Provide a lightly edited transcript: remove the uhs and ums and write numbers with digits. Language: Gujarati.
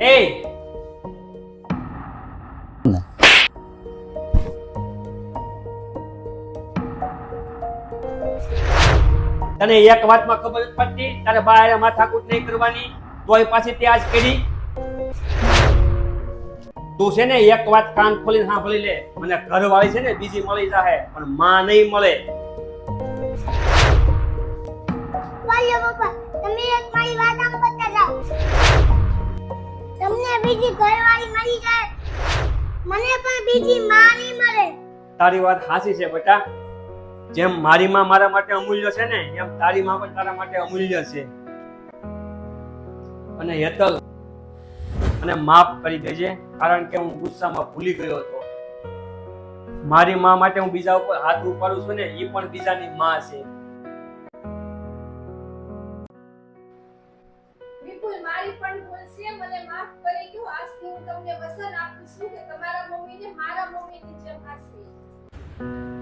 એ તને એક વાતમાં ખબર જ પડતી તારે બારે માથાકૂટ નહીં કરવાની તોય પાછી તે આજ કરી તું છે ને એક વાત કાન ખોલીને સાંભળી લે મને ઘરવાળી છે ને બીજી મળી જાહે પણ માં નહીં મળે વાલ્યો પપ્પા તમે એક મારી વાત આમ કરતા જાઓ તમને બીજી ઘરવાળી મળી જાય મને પણ બીજી માં નહીં મળે તારી વાત સાચી છે બેટા જેમ મારી માં મારા માટે અમૂલ્ય છે ને એમ તારી માં પણ તારા માટે અમૂલ્ય છે અને હેતલ અને માફ કરી દેજે કારણ કે હું ગુસ્સામાં ભૂલી ગયો હતો મારી માં માટે હું બીજા ઉપર હાથ ઉપાડું છું ને એ પણ બીજાની માં છે વિપુલ મારી પણ ભૂલ છે મને માફ કરી દો આજથી હું તમને વચન આપું છું કે તમારા મમ્મીને મારા મમ્મીની જેમ હાચવી